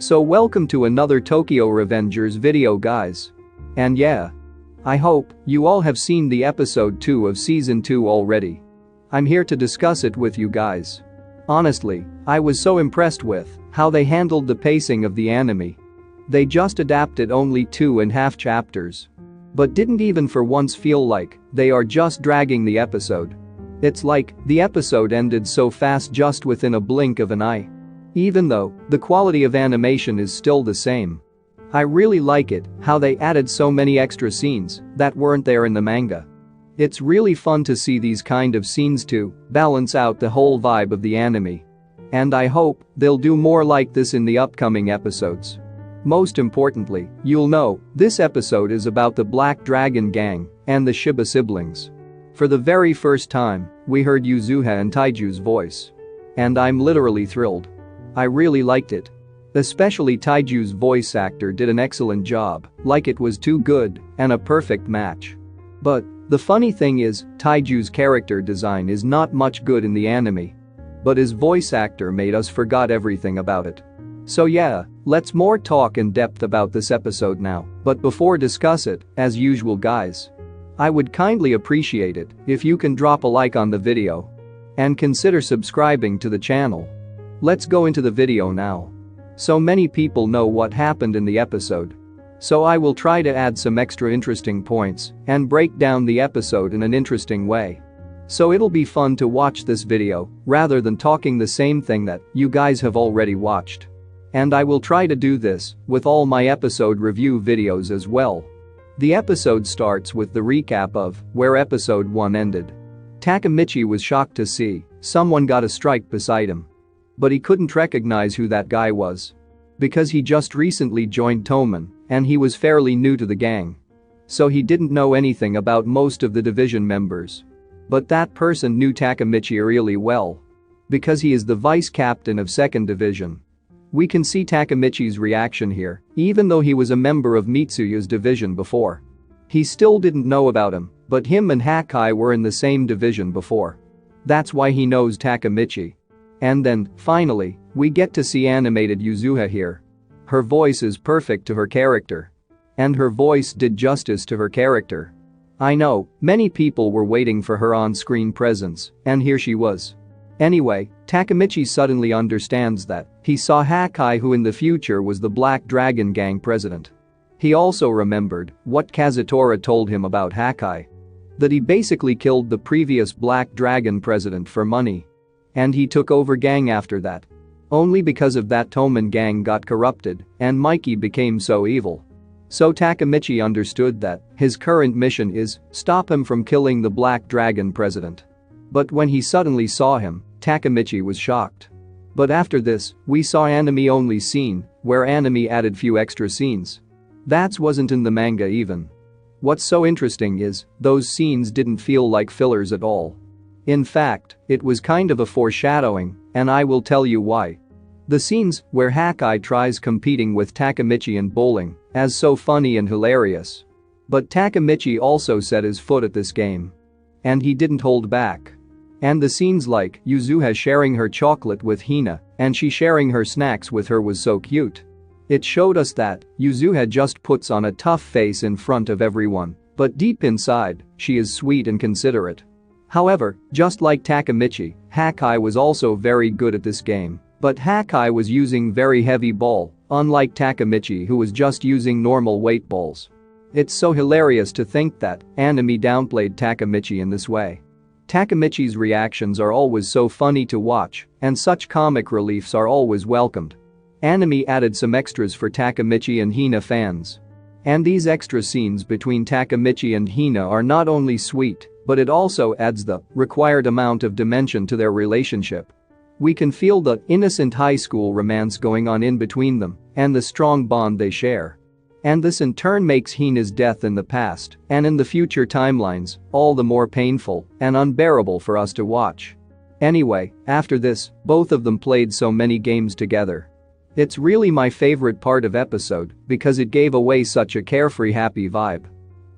So welcome to another Tokyo Revengers video guys. And yeah, I hope you all have seen the episode 2 of season 2 already. I'm here to discuss it with you guys. Honestly, I was so impressed with how they handled the pacing of the anime. They just adapted only 2.5 chapters. But didn't even for once feel like they are just dragging the episode. It's like the episode ended so fast just within a blink of an eye. Even though the quality of animation is still the same. I really like it how they added so many extra scenes that weren't there in the manga. It's really fun to see these kind of scenes to balance out the whole vibe of the anime. And I hope they'll do more like this in the upcoming episodes. Most importantly, you'll know this episode is about the Black Dragon Gang and the SHIBA siblings. For the very first time, we heard Yuzuha and TAIJU's voice. And I'm literally thrilled. I really liked it. Especially TAIJU's voice actor did an excellent job, like it was too good and a perfect match. But the funny thing is, TAIJU's character design is not much good in the anime. But his voice actor made us forgot everything about it. So yeah, let's more talk in depth about this episode now, but before discuss it, as usual guys, I would kindly appreciate it if you can drop a like on the video and consider subscribing to the channel. Let's go into the video now. So many people know what happened in the episode. So I will try to add some extra interesting points and break down the episode in an interesting way. So it'll be fun to watch this video rather than talking the same thing that you guys have already watched. And I will try to do this with all my episode review videos as well. The episode starts with the recap of where episode 1 ended. Takamichi was shocked to see someone got a strike beside him. But he couldn't recognize who that guy was. Because he just recently joined Toman, and he was fairly new to the gang. So he didn't know anything about most of the division members. But that person knew Takamichi really well. Because he is the vice captain of 2nd Division. We can see Takamichi's reaction here, even though he was a member of Mitsuya's division before. He still didn't know about him, but him and Hakkai were in the same division before. That's why he knows Takamichi. And then, finally, we get to see animated Yuzuha here. Her voice is perfect to her character. And her voice did justice to her character. I know, many people were waiting for her on-screen presence, and here she was. Anyway, Takamichi suddenly understands that he saw Hakkai, who in the future was the Black Dragon Gang president. He also remembered what Kazutora told him about Hakkai. That he basically killed the previous Black Dragon president for money. And he took over gang after that. Only because of that Toman gang got corrupted and Mikey became so evil. So Takamichi understood that his current mission is stop him from killing the Black Dragon president. But when he suddenly saw him, Takamichi was shocked. But after this, we saw anime only scene where anime added few extra scenes. That wasn't in the manga even. What's so interesting is those scenes didn't feel like fillers at all. In fact, it was kind of a foreshadowing, and I will tell you why. The scenes where Hakkai tries competing with Takamichi in bowling as so funny and hilarious. But Takamichi also set his foot at this game. And he didn't hold back. And the scenes like Yuzuha sharing her chocolate with Hina and she sharing her snacks with her was so cute. It showed us that Yuzuha just puts on a tough face in front of everyone, but deep inside, she is sweet and considerate. However, just like Takamichi, Hakkai was also very good at this game. But Hakkai was using very heavy ball, unlike Takamichi who was just using normal weight balls. It's so hilarious to think that anime downplayed Takamichi in this way. Takamichi's reactions are always so funny to watch, and such comic reliefs are always welcomed. Anime added some extras for Takamichi and Hina fans. And these extra scenes between Takamichi and Hina are not only sweet, but it also adds the required amount of dimension to their relationship. We can feel the innocent high school romance going on in between them and the strong bond they share. And this in turn makes Hina's death in the past and in the future timelines all the more painful and unbearable for us to watch. Anyway, after this, both of them played so many games together. It's really my favorite part of episode because it gave away such a carefree happy vibe.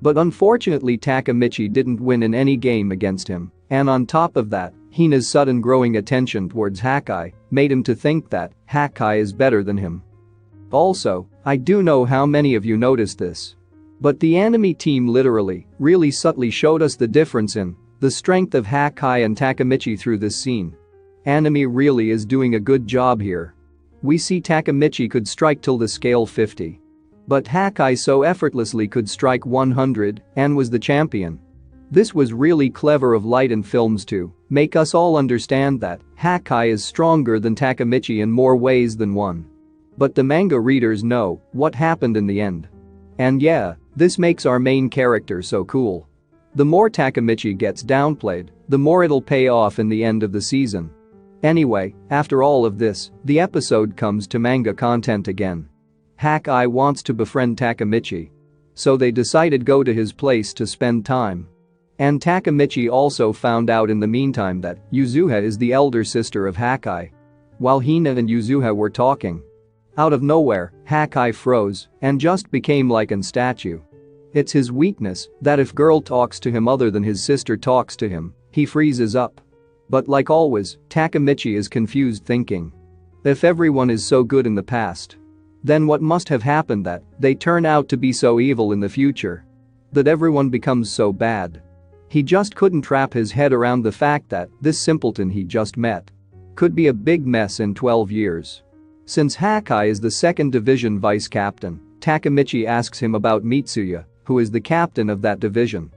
But unfortunately Takamichi didn't win in any game against him, and on top of that, Hina's sudden growing attention towards Hakkai made him to think that Hakkai is better than him. Also, I do know how many of you noticed this. But the anime team literally, really subtly showed us the difference in the strength of Hakkai and Takamichi through this scene. Anime really is doing a good job here. We see Takamichi could strike till the scale 50. But Hakkai so effortlessly could strike 100 and was the champion. This was really clever of Light and Films to make us all understand that Hakkai is stronger than Takamichi in more ways than one. But the manga readers know what happened in the end. And yeah, this makes our main character so cool. The more Takamichi gets downplayed, the more it'll pay off in the end of the season. Anyway, after all of this, the episode comes to manga content again. Hakkai wants to befriend Takamichi. So they decided go to his place to spend time. And Takamichi also found out in the meantime that Yuzuha is the elder sister of Hakkai. While Hina and Yuzuha were talking, out of nowhere, Hakkai froze and just became like a statue. It's his weakness that if girl talks to him other than his sister talks to him, he freezes up. But like always, Takamichi is confused thinking. If everyone is so good in the past, then what must have happened that they turn out to be so evil in the future? That everyone becomes so bad? He just couldn't wrap his head around the fact that this simpleton he just met could be a big mess in 12 years. Since Hakkai is the second division vice captain, Takamichi asks him about Mitsuya, who is the captain of that division.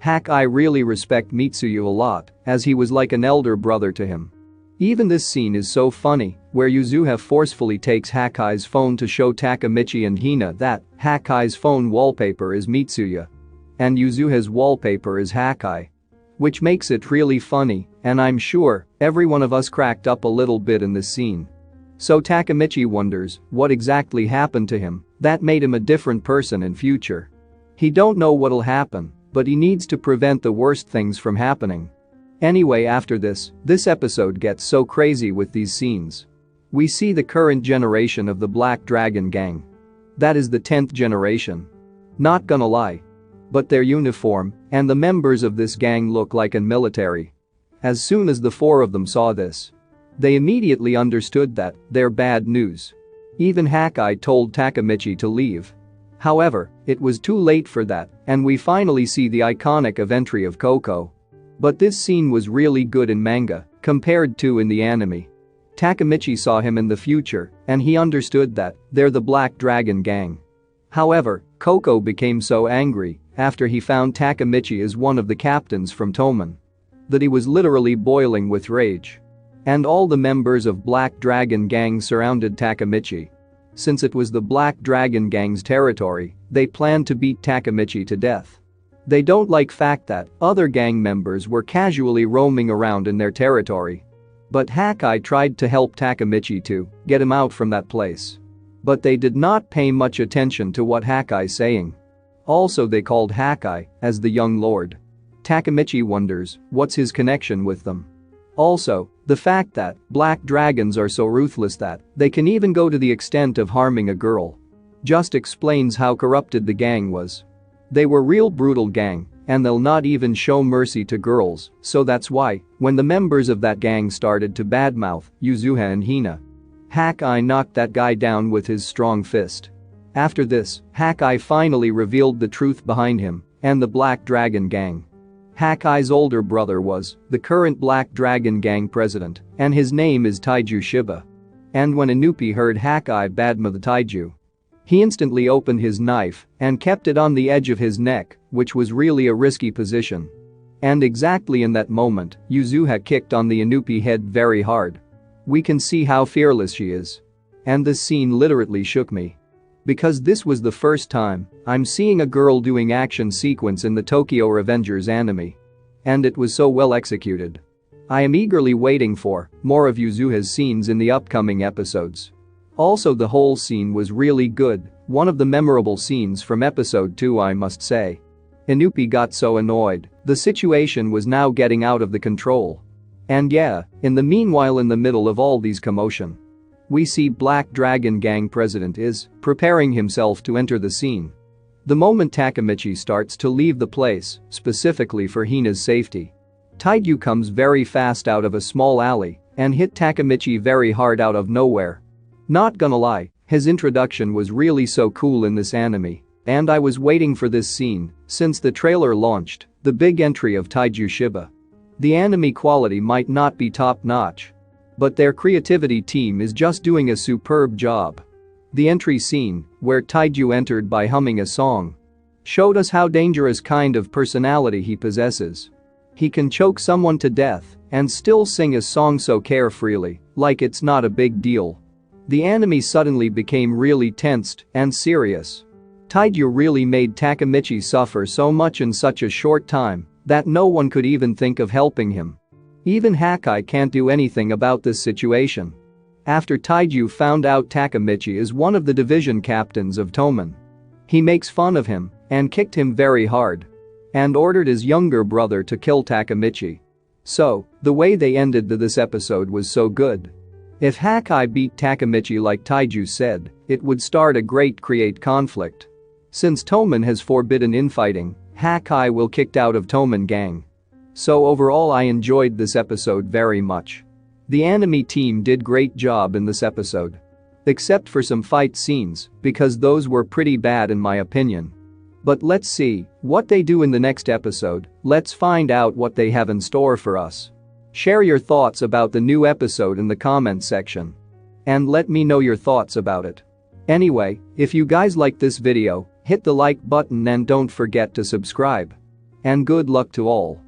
Hakkai really respect Mitsuya a lot, as he was like an elder brother to him. Even this scene is so funny, where Yuzuha forcefully takes Hakkai's phone to show Takamichi and Hina that Hakkai's phone wallpaper is Mitsuya. And Yuzuha's wallpaper is Hakkai. Which makes it really funny, and I'm sure every one of us cracked up a little bit in this scene. So Takamichi wonders what exactly happened to him that made him a different person in future. He don't know what'll happen, but he needs to prevent the worst things from happening. Anyway, after this episode gets so crazy with these scenes. We see the current generation of the Black Dragon gang. That is the 10th generation. Not gonna lie. But their uniform and the members of this gang look like a military. As soon as the four of them saw this, they immediately understood that they're bad news. Even Hakkai told Takamichi to leave. However, it was too late for that, and we finally see the iconic entry of Coco. But this scene was really good in manga, compared to in the anime. Takamichi saw him in the future, and he understood that they're the Black Dragon gang. However, Coco became so angry after he found Takamichi is one of the captains from Toman that he was literally boiling with rage. And all the members of Black Dragon gang surrounded Takamichi. Since it was the Black Dragon gang's territory, they planned to beat Takamichi to death. They don't like fact that other gang members were casually roaming around in their territory. But Hakkai tried to help Takamichi to get him out from that place. But they did not pay much attention to what Hakkai's saying. Also, they called Hakkai as the young lord. Takamichi wonders what's his connection with them. Also, the fact that black dragons are so ruthless that they can even go to the extent of harming a girl just explains how corrupted the gang was. They were real brutal gang, and they'll not even show mercy to girls, so that's why, when the members of that gang started to badmouth Yuzuha and Hina, Hakkai knocked that guy down with his strong fist. After this, Hakkai finally revealed the truth behind him and the Black Dragon gang. Hakkai's older brother was the current Black Dragon gang president, and his name is TAIJU SHIBA. And when Inupi heard Hakkai badmouth the TAIJU, he instantly opened his knife and kept it on the edge of his neck, which was really a risky position. And exactly in that moment, Yuzuha kicked on the Inupi head very hard. We can see how fearless she is. And this scene literally shook me. Because this was the first time I'm seeing a girl doing action sequence in the Tokyo Revengers anime. And it was so well executed. I am eagerly waiting for more of Yuzuha's scenes in the upcoming episodes. Also, the whole scene was really good, one of the memorable scenes from episode 2, I must say. Inupi got so annoyed, the situation was now getting out of the control. And yeah, in the meanwhile, in the middle of all these commotion, we see Black Dragon gang president is preparing himself to enter the scene. The moment Takamichi starts to leave the place, specifically for Hina's safety, TAIJU comes very fast out of a small alley and hit Takamichi very hard out of nowhere. Not gonna lie, His introduction was really so cool in this anime, and I was waiting for this scene since the trailer launched, the big entry of TAIJU SHIBA. The anime quality might not be top-notch, but their creativity team is just doing a superb job. The entry scene, where TAIJU entered by humming a song, showed us how dangerous kind of personality he possesses. He can choke someone to death and still sing a song so carefreely, like it's not a big deal. The anime suddenly became really tensed and serious. TAIJU really made Takamichi suffer so much in such a short time that no one could even think of helping him. Even Hakkai can't do anything about this situation. After TAIJU found out Takamichi is one of the division captains of Toman, he makes fun of him and kicked him very hard and ordered his younger brother to kill Takamichi. So, the way they ended this episode was so good. If Hakkai beat Takamichi like TAIJU said, it would start a great create conflict. Since Toman has forbidden infighting, Hakkai will kicked out of Toman gang. So overall I enjoyed this episode very much. The anime team did great job in this episode. Except for some fight scenes, because those were pretty bad in my opinion. But let's see what they do in the next episode. Let's find out what they have in store for us. Share your thoughts about the new episode in the comment section. And let me know your thoughts about it. Anyway, if you guys like this video, hit the like button and don't forget to subscribe. And good luck to all.